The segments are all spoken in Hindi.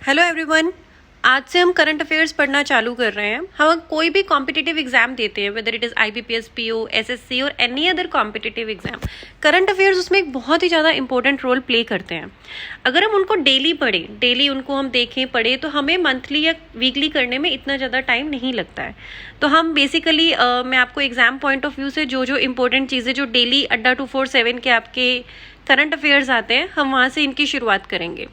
Hello everyone. आज से हम करंट अफेयर्स पढ़ना चालू कर रहे हैं। हम कोई भी कॉम्पिटिटिव एग्जाम देते हैं, whether it is IBPS, PO, SSC और any other competitive exam, current affairs उसमें एक बहुत ही ज़्यादा इंपॉर्टेंट रोल प्ले करते हैं। अगर हम उनको डेली पढ़ें, डेली उनको हम देखें पढ़ें, तो हमें मंथली या वीकली करने में इतना ज़्यादा टाइम नहीं लगता है। तो हम बेसिकली मैं आपको एग्जाम पॉइंट ऑफ व्यू से जो जो इंपॉर्टेंट चीज़ें जो डेली अड्डा 247 के आपके करंट अफेयर्स आते हैं, हम वहाँ से इनकी शुरुआत करेंगे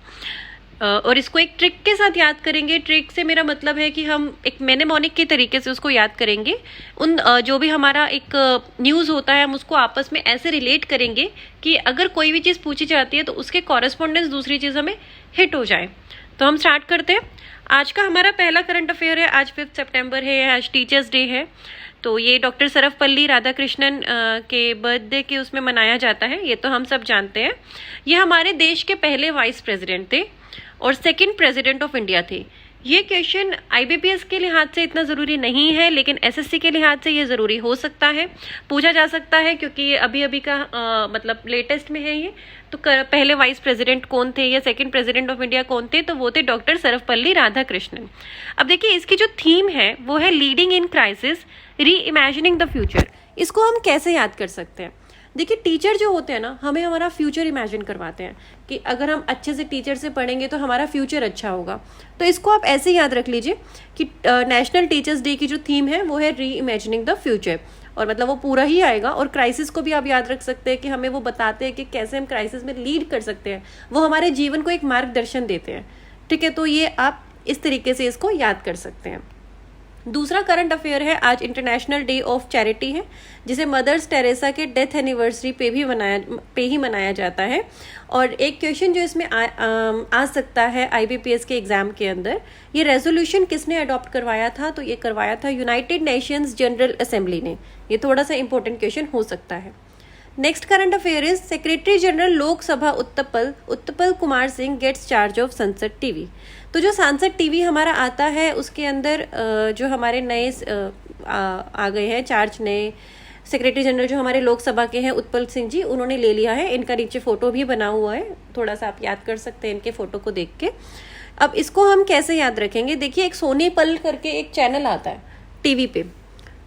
और इसको एक ट्रिक के साथ याद करेंगे। ट्रिक से मेरा मतलब है कि हम एक मेनेमोनिक के तरीके से उसको याद करेंगे। उन जो भी हमारा एक न्यूज़ होता है, हम उसको आपस में ऐसे रिलेट करेंगे कि अगर कोई भी चीज़ पूछी जाती है तो उसके कॉरेस्पॉन्डेंस दूसरी चीज़ हमें हिट हो जाए। तो हम स्टार्ट करते हैं। आज का हमारा पहला करंट अफेयर है। आज 5 सितंबर है, आज टीचर्स डे है। तो ये डॉक्टर सर्वपल्ली राधाकृष्णन के बर्थडे के उसमें मनाया जाता है, ये तो हम सब जानते हैं। ये हमारे देश के पहले वाइस प्रेसिडेंट थे और सेकंड प्रेसिडेंट ऑफ इंडिया थे। ये क्वेश्चन आईबीपीएस के लिहाज से इतना ज़रूरी नहीं है, लेकिन एसएससी के लिहाज से ये ज़रूरी हो सकता है, पूछा जा सकता है, क्योंकि ये अभी अभी का मतलब लेटेस्ट में है ये। तो पहले वाइस प्रेसिडेंट कौन थे या सेकंड प्रेसिडेंट ऑफ इंडिया कौन थे, तो वो थे डॉक्टर सर्वपल्ली राधाकृष्णन। अब देखिए, इसकी जो थीम है वो है लीडिंग इन क्राइसिस, री इमेजिनिंग द फ्यूचर। इसको हम कैसे याद कर सकते हैं? देखिए, टीचर जो होते हैं ना, हमें हमारा फ्यूचर इमेजिन करवाते हैं कि अगर हम अच्छे से टीचर से पढ़ेंगे तो हमारा फ्यूचर अच्छा होगा। तो इसको आप ऐसे याद रख लीजिए कि नेशनल टीचर्स डे की जो थीम है वो है री इमेजिनिंग द फ्यूचर, और मतलब वो पूरा ही आएगा। और क्राइसिस को भी आप याद रख सकते हैं कि हमें वो बताते हैं कि कैसे हम क्राइसिस में लीड कर सकते हैं, वो हमारे जीवन को एक मार्गदर्शन देते हैं। ठीक है, तो ये आप इस तरीके से इसको याद कर सकते हैं। दूसरा करंट अफेयर है, आज इंटरनेशनल डे ऑफ चैरिटी है, जिसे मदर्स टेरेसा के डेथ एनिवर्सरी पे ही मनाया जाता है। और एक क्वेश्चन जो इसमें आ सकता है आईबीपीएस के एग्जाम के अंदर, ये रेजोल्यूशन किसने अडॉप्ट करवाया था? तो ये करवाया था यूनाइटेड नेशंस जनरल असेंबली ने। ये थोड़ा सा इंपॉर्टेंट क्वेश्चन हो सकता है। Next current affair is secretary general Lok Sabha Utpal Kumar Singh gets charge of Sansad TV. तो जो सांसद टीवी हमारा आता है, उसके अंदर जो हमारे नए आ गए हैं चार्ज, नए सेक्रेटरी जनरल जो हमारे लोकसभा के हैं उत्पल सिंह जी, उन्होंने ले लिया है। इनका नीचे फोटो भी बना हुआ है, थोड़ा सा आप याद कर सकते हैं इनके फोटो को देख के। अब इसको हम कैसे याद रखेंगे? देखिए, एक सोनी पल करके एक चैनल आता है टीवी पे,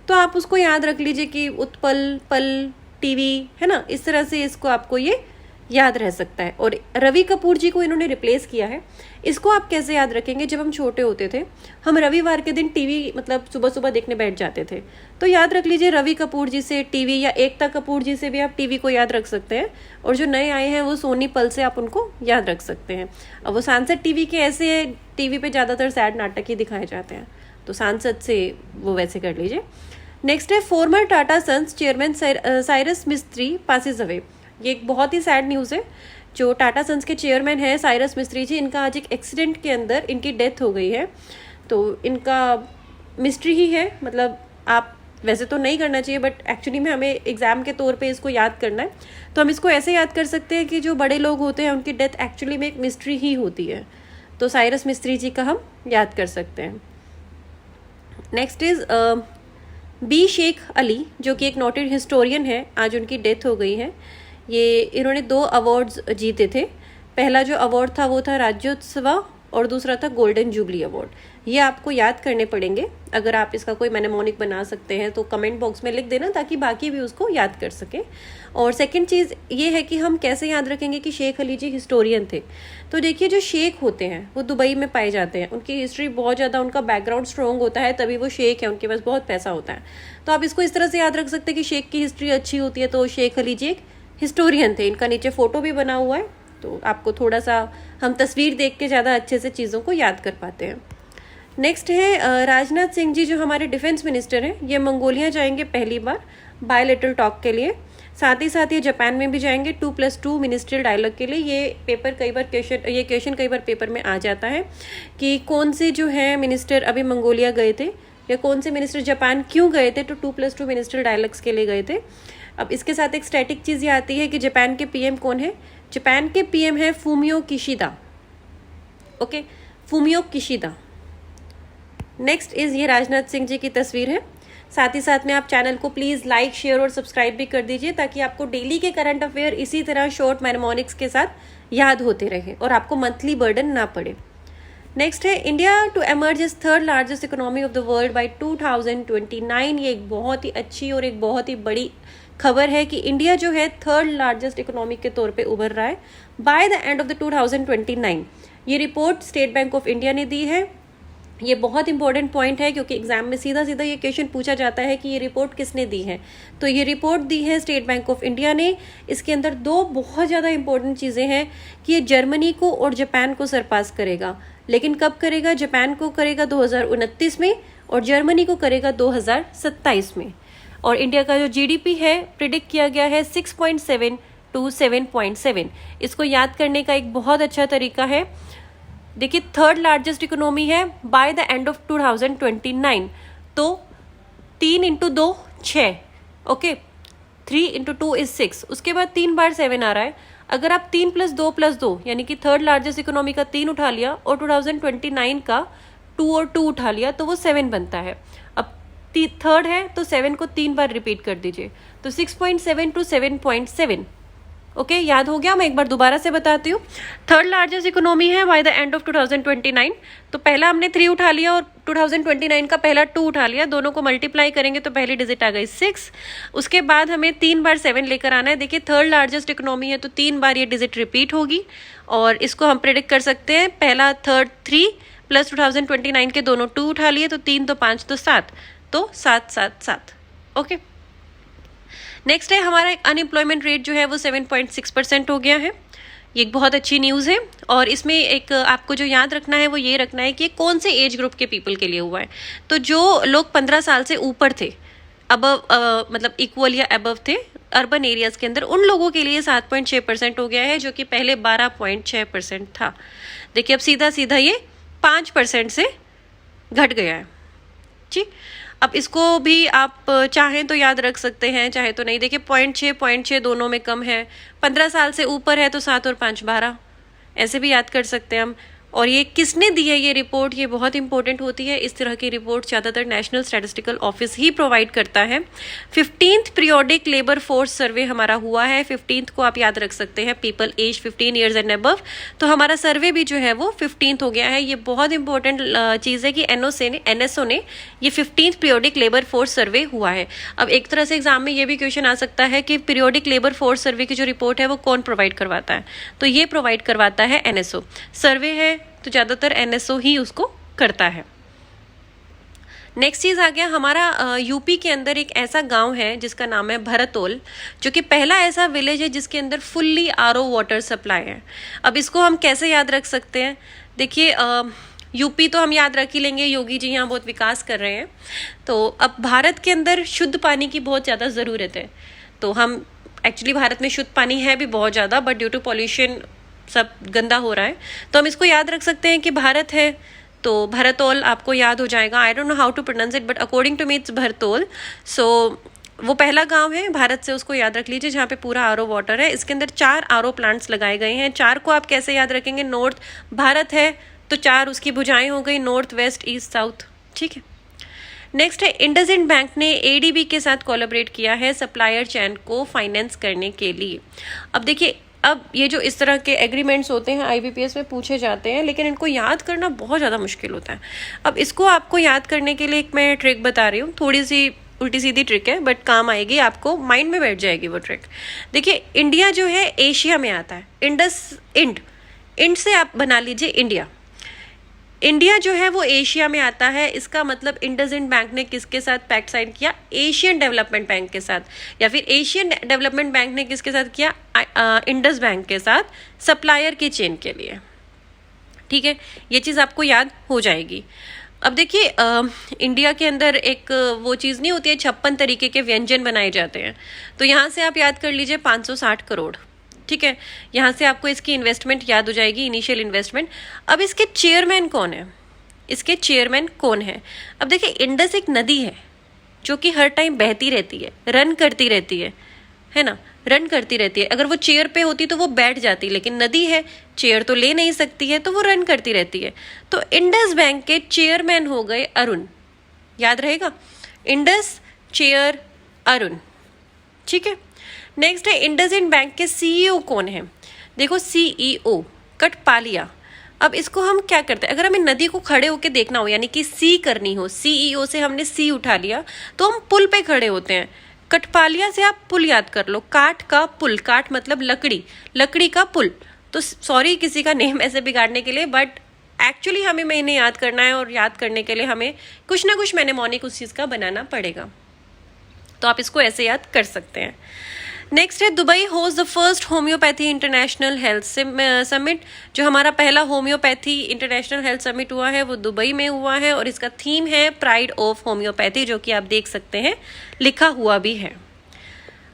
तो आप उसको याद रख लीजिए कि उत्पल पल टीवी, है ना। इस तरह से इसको आपको ये याद रह सकता है। और रवि कपूर जी को इन्होंने रिप्लेस किया है। इसको आप कैसे याद रखेंगे? जब हम छोटे होते थे, हम रविवार के दिन टीवी मतलब सुबह सुबह देखने बैठ जाते थे, तो याद रख लीजिए रवि कपूर जी से टीवी, या एकता कपूर जी से भी आप टीवी को याद रख सकते हैं। और जो नए आए हैं वो सोनी पल से आप उनको याद रख सकते हैं। अब वो सांसद टीवी के ऐसे टीवी पे ज़्यादातर सैड नाटक ही दिखाए जाते हैं, तो सांसद से वो वैसे कर लीजिए। नेक्स्ट है, former Tata sons chairman Cyrus Mistry passes away. ये एक बहुत ही सैड न्यूज़ है। जो टाटा सन्स के चेयरमैन हैं साइरस मिस्त्री जी, इनका आज एक एक्सीडेंट के अंदर इनकी डेथ हो गई है। तो इनका मिस्ट्री ही है, मतलब आप वैसे तो नहीं करना चाहिए, बट एक्चुअली में हमें एग्जाम के तौर पे इसको याद करना है। तो हम इसको ऐसे याद कर सकते हैं कि जो बड़े लोग होते हैं उनकी डेथ एक्चुअली में एक मिस्ट्री ही होती है। तो साइरस मिस्त्री जी का हम याद कर सकते हैं। Next is B Sheikh Ali, जो कि एक नोटेड हिस्टोरियन है, आज उनकी डेथ हो गई है। ये इन्होंने 2 अवार्ड्स जीते थे। पहला जो अवार्ड था वो था राज्योत्सव, और दूसरा था गोल्डन जुबली अवार्ड। ये आपको याद करने पड़ेंगे। अगर आप इसका कोई मेनेमोनिक बना सकते हैं तो कमेंट बॉक्स में लिख देना, ताकि बाकी भी उसको याद कर सकें। और सेकंड चीज़ ये है कि हम कैसे याद रखेंगे कि शेख अली जी हिस्टोरियन थे। तो देखिए, जो शेख होते हैं वो दुबई में पाए जाते हैं, उनकी हिस्ट्री बहुत ज़्यादा, उनका बैकग्राउंड स्ट्रॉन्ग होता है, तभी वो शेख है, उनके पास बहुत पैसा होता है। तो आप इसको इस तरह से याद रख सकते हैं कि शेख की हिस्ट्री अच्छी होती है, तो शेख अली जी एक हिस्टोरियन थे। इनका नीचे फ़ोटो भी बना हुआ है, तो आपको थोड़ा सा हम तस्वीर देख के ज़्यादा अच्छे से चीज़ों को याद कर पाते हैं। नेक्स्ट है राजनाथ सिंह जी, जो हमारे डिफेंस मिनिस्टर हैं। ये मंगोलिया जाएंगे पहली बार बायलैटरल टॉक के लिए। साथ ही साथ ये जापान में भी जाएंगे 2+2 मिनिस्ट्रियल डायलॉग के लिए। ये क्वेश्चन कई बार पेपर में आ जाता है कि कौन से जो है मिनिस्टर अभी मंगोलिया गए थे, या कौन से मिनिस्टर जापान क्यों गए थे, तो 2+2 मिनिस्ट्रियल डायलॉग्स के लिए गए थे। अब इसके साथ एक स्टैटिक चीज़ ये आती है कि जापान के पीएम कौन है? जापान के पीएम है Fumio Kishida. Okay, Fumio Kishida. Next is ये राजनाथ सिंह जी की तस्वीर है। साथ ही साथ में आप चैनल को प्लीज़ लाइक, शेयर और सब्सक्राइब भी कर दीजिए, ताकि आपको डेली के करंट अफेयर इसी तरह शॉर्ट मैथमेटिक्स के साथ याद होते रहे और आपको मंथली बर्डन ना पड़े। नेक्स्ट है India to emerge as third largest economy of the world by 2029। ये एक बहुत ही अच्छी और एक बहुत ही बड़ी खबर है कि इंडिया जो है थर्ड लार्जेस्ट इकोनॉमी के तौर पे उभर रहा है by the end of the 2029। ये report state bank of India ने दी है। ये बहुत इंपॉर्टेंट पॉइंट है क्योंकि एग्जाम में सीधा सीधा ये क्वेश्चन पूछा जाता है कि ये रिपोर्ट किसने दी है। तो ये रिपोर्ट दी है स्टेट बैंक ऑफ इंडिया ने। इसके अंदर दो बहुत ज़्यादा इंपॉर्टेंट चीज़ें हैं कि ये जर्मनी को और जापान को सरपास करेगा, लेकिन कब करेगा? जापान को करेगा 2029 में और जर्मनी को करेगा 2027 में। और इंडिया का जो जीडीपी है प्रिडिक्ट किया गया है 6.7 to 7.7। इसको याद करने का एक बहुत अच्छा तरीका है, देखिए थर्ड लार्जेस्ट इकोनॉमी है बाय द एंड ऑफ 2029। तो 3 × 2 6, ओके, 3 × 2 is 6। उसके बाद 3 बार 7 आ रहा है। अगर आप 3 + 2 + 2 यानी कि थर्ड लार्जेस्ट इकोनॉमी का 3 उठा लिया और 2029 का 2 और 2 उठा लिया तो वो 7 बनता है। अब थर्ड है तो 7 को 3 बार रिपीट कर दीजिए, तो 6.7 to 7.7। ओके, याद हो गया? मैं एक बार दोबारा से बताती हूँ। थर्ड लार्जेस्ट इकोनॉमी है बाय द एंड ऑफ 2029। तो पहला हमने 3 उठा लिया और 2029 का पहला 2 उठा लिया, दोनों को मल्टीप्लाई करेंगे तो पहली डिजिट आ गई 6। उसके बाद हमें 3 बार 7 लेकर आना है। देखिए थर्ड लार्जेस्ट इकोनॉमी है तो 3 बार ये डिजिट रिपीट होगी और इसको हम प्रेडिक्ट कर सकते हैं। पहला थर्ड 3 प्लस 2029 के दोनों 2 उठा लिए तो 3 तो 5 तो 7, तो 7 7 7। ओके, नेक्स्ट है हमारा अनएम्प्लॉयमेंट रेट जो है वो 7.6% हो गया है। ये एक बहुत अच्छी न्यूज़ है। और इसमें एक आपको जो याद रखना है वो ये रखना है कि कौन से एज ग्रुप के पीपल के लिए हुआ है। तो जो लोग 15 साल से ऊपर थे, अबव मतलब इक्वल या अबव थे अर्बन एरियाज़ के अंदर, उन लोगों के लिए 7.6% हो गया है, जो कि पहले 12.6% था। देखिए अब सीधा सीधा ये 5% से घट गया है जी। अब इसको भी आप चाहें तो याद रख सकते हैं, चाहे तो नहीं। देखिए 0.6 दोनों में कम है। 15 साल से ऊपर है तो 7 और 5 12, ऐसे भी याद कर सकते हैं हम। और ये किसने दी है ये रिपोर्ट, ये बहुत इंपॉर्टेंट होती है। इस तरह की रिपोर्ट ज़्यादातर नेशनल स्टैटिस्टिकल ऑफिस ही प्रोवाइड करता है। 15th periodic labour force survey हमारा हुआ है। 15th को आप याद रख सकते हैं, people age 15 years and above. तो हमारा सर्वे भी जो है वो 15th हो गया है। ये बहुत इंपॉर्टेंट चीज़ है कि एनएसओ ने ये 15th periodic labour force survey हुआ है। अब एक तरह से एग्जाम में ये भी क्वेश्चन आ सकता है कि पीरियोडिक लेबर फोर्स सर्वे की जो रिपोर्ट है वो कौन प्रोवाइड करवाता है, तो ये प्रोवाइड करवाता है एनएसओ। सर्वे है तो ज़्यादातर एनएसओ ही उसको करता है। नेक्स्ट चीज़ आ गया हमारा यूपी के अंदर एक ऐसा गांव है जिसका नाम है भरतौल, जो कि पहला ऐसा विलेज है जिसके अंदर फुल्ली आरओ वाटर सप्लाई है। अब इसको हम कैसे याद रख सकते हैं? देखिए यूपी तो हम याद रख ही लेंगे, योगी जी यहाँ बहुत विकास कर रहे हैं। तो अब भारत के अंदर शुद्ध पानी की बहुत ज़्यादा ज़रूरत है। तो हम एक्चुअली भारत में शुद्ध पानी है भी बहुत ज़्यादा, बट ड्यू टू पॉल्यूशन सब गंदा हो रहा है। तो हम इसको याद रख सकते हैं कि भारत है तो भरतौल आपको याद हो जाएगा। I don't know how to pronounce it, but according to me it's Bhartaul. So वो पहला गांव है भारत से, उसको याद रख लीजिए, जहाँ पे पूरा आरओ वाटर है। इसके अंदर 4 आरओ प्लांट्स लगाए गए हैं। 4 को आप कैसे याद रखेंगे? नॉर्थ भारत है तो 4 उसकी भुजाएं हो गई, नॉर्थ वेस्ट ईस्ट साउथ, ठीक है। नेक्स्ट है इंडसइंड बैंक ने एडीबी के साथ कोलैबोरेट किया है सप्लायर चेन को फाइनेंस करने के लिए। अब देखिए अब ये जो इस तरह के एग्रीमेंट्स होते हैं आईबीपीएस में पूछे जाते हैं, लेकिन इनको याद करना बहुत ज़्यादा मुश्किल होता है। अब इसको आपको याद करने के लिए एक मैं ट्रिक बता रही हूँ, थोड़ी सी उल्टी सीधी ट्रिक है बट काम आएगी, आपको माइंड में बैठ जाएगी वो ट्रिक। देखिए इंडिया जो है एशिया में आता है, इंड से आप बना लीजिए इंडिया। इंडिया जो है वो एशिया में आता है, इसका मतलब इंडसइंड बैंक ने किसके साथ पैक्ट साइन किया? एशियन डेवलपमेंट बैंक के साथ। या फिर एशियन डेवलपमेंट बैंक ने किसके साथ किया? इंडस बैंक के साथ, सप्लायर की चेन के लिए, ठीक है। ये चीज़ आपको याद हो जाएगी। अब देखिए इंडिया के अंदर एक वो चीज़ नहीं होती है, 56 तरीके के व्यंजन बनाए जाते हैं। तो यहाँ से आप याद कर लीजिए 560 करोड़, ठीक है। यहाँ से आपको इसकी इन्वेस्टमेंट याद हो जाएगी, इनिशियल इन्वेस्टमेंट। अब इसके चेयरमैन कौन है? इसके चेयरमैन कौन है? अब देखिए इंडस एक नदी है जो कि हर टाइम बहती रहती है, रन करती रहती है ना, रन करती रहती है। अगर वो चेयर पे होती तो वो बैठ जाती, लेकिन नदी है, चेयर तो ले नहीं सकती है, तो वो रन करती रहती है। तो इंडस बैंक के चेयरमैन हो गए अरुण, याद रहेगा, इंडस चेयर अरुण, ठीक है। नेक्स्ट है इंडसइंड बैंक के सीईओ कौन है? देखो सीईओ कटपालिया, अब इसको हम क्या करते हैं, अगर हमें नदी को खड़े होके देखना हो, यानी कि सी करनी हो, CEO से हमने सी उठा लिया, तो हम पुल पे खड़े होते हैं। कठपालिया से आप पुल याद कर लो, काठ का पुल, काठ मतलब लकड़ी, लकड़ी का पुल। तो सॉरी किसी का नेम ऐसे बिगाड़ने के लिए, बट एक्चुअली हमें मैंने याद करना है, और याद करने के लिए हमें कुछ ना कुछ मैनेमोनिक उस चीज़ का बनाना पड़ेगा। तो आप इसको ऐसे याद कर सकते हैं। नेक्स्ट है Dubai host the first homeopathy international health summit. जो हमारा पहला होम्योपैथी इंटरनेशनल हेल्थ समिट हुआ है वो दुबई में हुआ है, और इसका थीम है प्राइड ऑफ होम्योपैथी, जो कि आप देख सकते हैं लिखा हुआ भी है।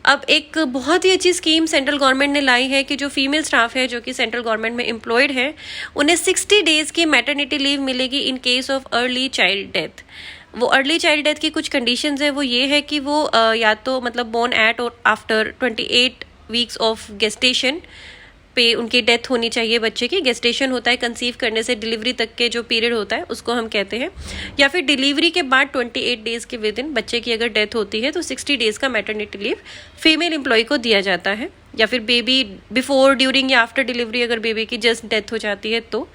अब एक बहुत ही अच्छी स्कीम सेंट्रल गवर्नमेंट ने लाई है कि जो फीमेल स्टाफ है जो कि सेंट्रल गवर्नमेंट में एम्प्लॉयड है, उन्हें 60 डेज की मैटरनिटी लीव मिलेगी in case of early child death. वो अर्ली चाइल्ड डेथ की कुछ कंडीशंस है, वो ये है कि वो या तो मतलब बोर्न एट और आफ्टर 28 वीक्स ऑफ गेस्टेशन पे उनकी डेथ होनी चाहिए बच्चे की। गेस्टेशन होता है कंसीव करने से डिलीवरी तक के जो पीरियड होता है उसको हम कहते हैं, या फिर डिलीवरी के बाद 28 डेज के विद इन बच्चे की अगर डेथ होती है तो 60 डेज का मैटरनिटी लीव फीमेल एम्प्लॉय को दिया जाता है, या फिर बेबी बिफोर, ड्यूरिंग या आफ्टर डिलीवरी अगर बेबी की जस्ट डेथ हो जाती है तो।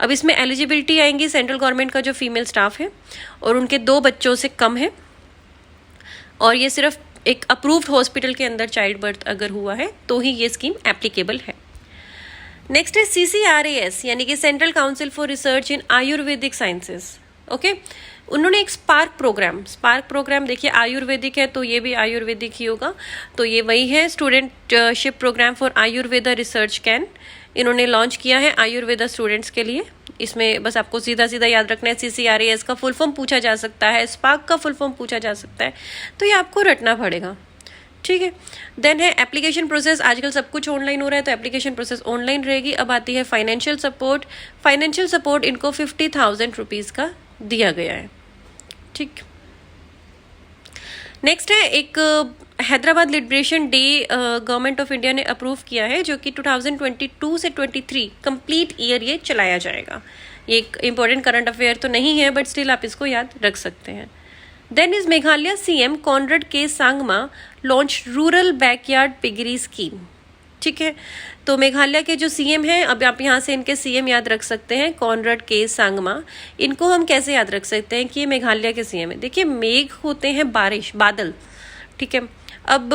अब इसमें एलिजिबिलिटी आएंगी सेंट्रल गवर्नमेंट का जो फीमेल स्टाफ है और उनके 2 बच्चों से कम है, और ये सिर्फ एक अप्रूव्ड हॉस्पिटल के अंदर चाइल्ड बर्थ अगर हुआ है तो ही ये स्कीम एप्लीकेबल है। नेक्स्ट है CCRAS, यानी कि central council for research in Ayurvedic sciences. Okay, उन्होंने एक स्पार्क प्रोग्राम देखिए आयुर्वेदिक है तो ये भी आयुर्वेदिक ही होगा, तो ये वही है, studentship program for Ayurveda research can इन्होंने लॉन्च किया है आयुर्वेदा स्टूडेंट्स के लिए। इसमें बस आपको सीधा सीधा याद रखना है, CCRAS का फुल फॉर्म पूछा जा सकता है, स्पार्क का फुल फॉर्म पूछा जा सकता है, तो ये आपको रटना पड़ेगा, ठीक है। देन है एप्लीकेशन प्रोसेस, आजकल सब कुछ ऑनलाइन हो रहा है तो एप्लीकेशन प्रोसेस ऑनलाइन रहेगी। अब आती है फाइनेंशियल सपोर्ट इनको 50,000 रुपीज़ का दिया गया है, ठीक। नेक्स्ट है एक Hyderabad liberation day government of India ने अप्रूव किया है, जो कि 2022 से 23 कंप्लीट ईयर ये चलाया जाएगा। ये एक इंपॉर्टेंट करंट अफेयर तो नहीं है, बट स्टिल आप इसको याद रख सकते हैं। Then is Meghalaya CM Conrad K Sangma launch rural backyard piggery scheme, ठीक है। तो मेघालय के जो CM हैं, अब आप यहाँ से इनके CM याद रख सकते हैं, कॉनरेड के सांगमा। इनको हम कैसे याद रख सकते हैं कि ये मेघालय के CM है। देखिए मेघ होते हैं बारिश, बादल, ठीक है। अब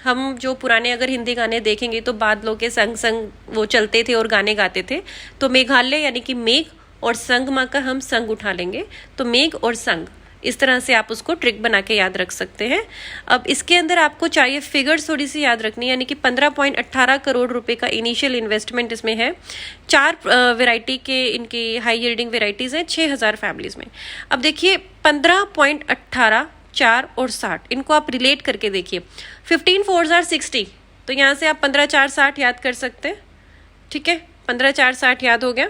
हम जो पुराने अगर हिंदी गाने देखेंगे तो बादलों के संग संग वो चलते थे और गाने गाते थे, तो मेघालय यानी कि मेघ और संगमा का हम संग उठा लेंगे, तो मेघ और संग, इस तरह से आप उसको ट्रिक बना के याद रख सकते हैं। अब इसके अंदर आपको चाहिए फिगर्स थोड़ी सी याद रखनी है, यानी कि 15.18 करोड़ रुपए का इनिशियल इन्वेस्टमेंट इसमें है। 4 वेराइटी के इनकी हाई यील्डिंग वेराइटीज हैं 6000 फैमिलीज में। अब देखिए 15.18, 4 और 60, इनको आप रिलेट करके देखिए। 15 4s are 60, तो यहाँ से आप 15 4 60 याद कर सकते हैं, ठीक है। 15 4 60 याद हो गया,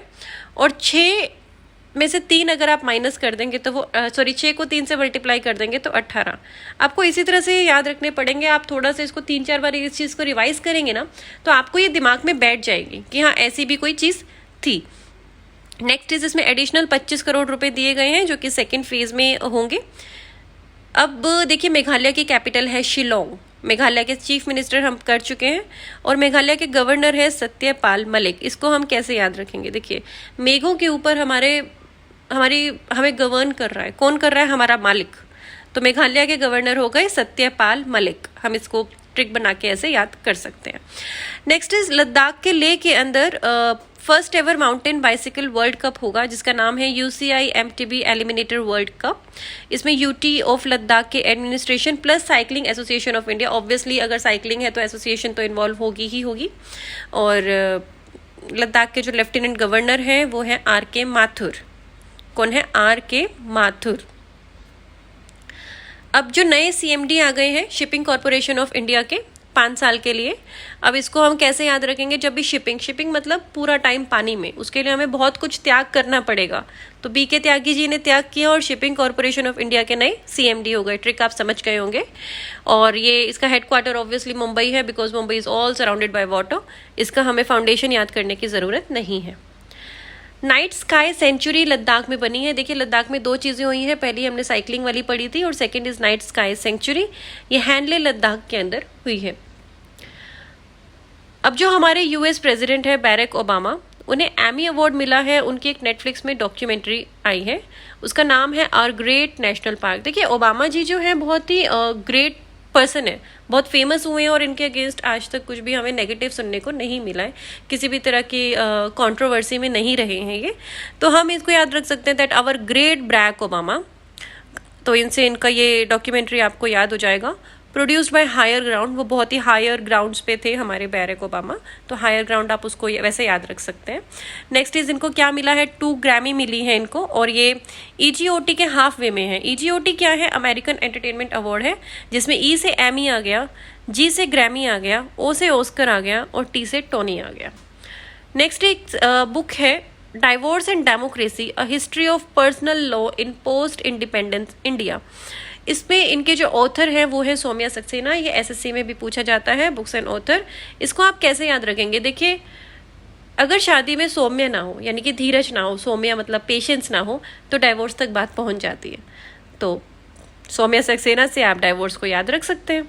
और 6 में से 3 अगर आप माइनस कर देंगे तो वो 6 को 3 से मल्टीप्लाई कर देंगे तो 18। आपको इसी तरह से याद रखने पड़ेंगे। आप थोड़ा सा इसको 3-4 बार इस चीज़ को रिवाइज करेंगे ना तो आपको ये दिमाग में बैठ जाएगी कि हाँ ऐसी भी कोई चीज़ थी। नेक्स्ट इज इसमें एडिशनल 25 करोड़ रुपए दिए गए हैं जो कि सेकेंड फेज में होंगे। अब देखिए मेघालय की कैपिटल है शिलोंग, मेघालय के चीफ मिनिस्टर हम कर चुके हैं, और मेघालय के गवर्नर है सत्यपाल मलिक। इसको हम कैसे याद रखेंगे, देखिए मेघों के ऊपर हमें गवर्न कर रहा है, कौन कर रहा है, हमारा मालिक, तो मेघालय के गवर्नर हो गए सत्यपाल मलिक। हम इसको ट्रिक बना के ऐसे याद कर सकते हैं। नेक्स्ट इज लद्दाख के लेह के अंदर first ever mountain bicycle world cup होगा जिसका नाम है UCI MTB eliminator world cup. इसमें UT ऑफ लद्दाख के administration plus cycling association of India, obviously अगर साइकिलिंग है तो एसोसिएशन तो इन्वॉल्व होगी ही होगी, और लद्दाख के जो लेफ्टिनेंट गवर्नर हैं वो हैं RK माथुर। कौन है, RK माथुर। अब जो नए CMD आ गए हैं शिपिंग कॉरपोरेशन ऑफ इंडिया के 5 साल के लिए, अब इसको हम कैसे याद रखेंगे, जब भी शिपिंग मतलब पूरा टाइम पानी में, उसके लिए हमें बहुत कुछ त्याग करना पड़ेगा, तो BK त्यागी जी ने त्याग किया और शिपिंग कॉरपोरेशन ऑफ इंडिया के नए CMD हो गए। ट्रिक आप समझ गए होंगे। और ये इसका हेडक्वार्टर ऑब्वियसली मुंबई है because Mumbai is all surrounded by water. इसका हमें फाउंडेशन याद करने की ज़रूरत नहीं है। नाइट स्काई सेंचुरी लद्दाख में बनी है। देखिए लद्दाख में 2 चीज़ें हुई हैं, पहली हमने साइकिलिंग वाली पढ़ी थी और second is night sky sanctuary, ये हैंडले लद्दाख के अंदर हुई है। अब जो हमारे US प्रेसिडेंट है बैरक ओबामा, उन्हें एमी अवार्ड मिला है, उनकी एक नेटफ्लिक्स में डॉक्यूमेंट्री आई है, उसका नाम है आवर ग्रेट नेशनल पार्क। देखिए ओबामा जी जो है बहुत ही ग्रेट पर्सन है, बहुत फेमस हुए हैं और इनके अगेंस्ट आज तक कुछ भी हमें नेगेटिव सुनने को नहीं मिला है, किसी भी तरह की कंट्रोवर्सी में नहीं रहे हैं ये। तो हम इसको याद रख सकते हैं that our great Barack Obama. तो इनसे इनका ये डॉक्यूमेंट्री आपको याद हो जाएगा। प्रोड्यूस्ड बाय हायर ग्राउंड, वो बहुत ही हायर ग्राउंड्स पे थे हमारे बैरक ओबामा, तो हायर ग्राउंड आप उसको वैसे याद रख सकते हैं। नेक्स्ट इज इनको क्या मिला है, 2 ग्रैमी मिली है इनको, और ये EGOT के हाफ वे में है। EGOT क्या है, अमेरिकन एंटरटेनमेंट अवार्ड है, जिसमें E से एमी आ गया, G से ग्रैमी आ गया, O से ऑस्कर आ गया और T से टोनी आ गया। नेक्स्ट एक बुक है divorce and democracy, a history of personal law in post independence India. इसमें इनके जो ऑथर हैं वो है सौम्या सक्सेना, ये SSC में भी पूछा जाता है, बुक्स एंड ऑथर। इसको आप कैसे याद रखेंगे, देखिए अगर शादी में सौम्य ना हो, यानी कि धीरज ना हो, सौम्य मतलब पेशेंस ना हो, तो डाइवोर्स तक बात पहुंच जाती है। तो सौम्या सक्सेना से आप डाइवोर्स को याद रख सकते हैं।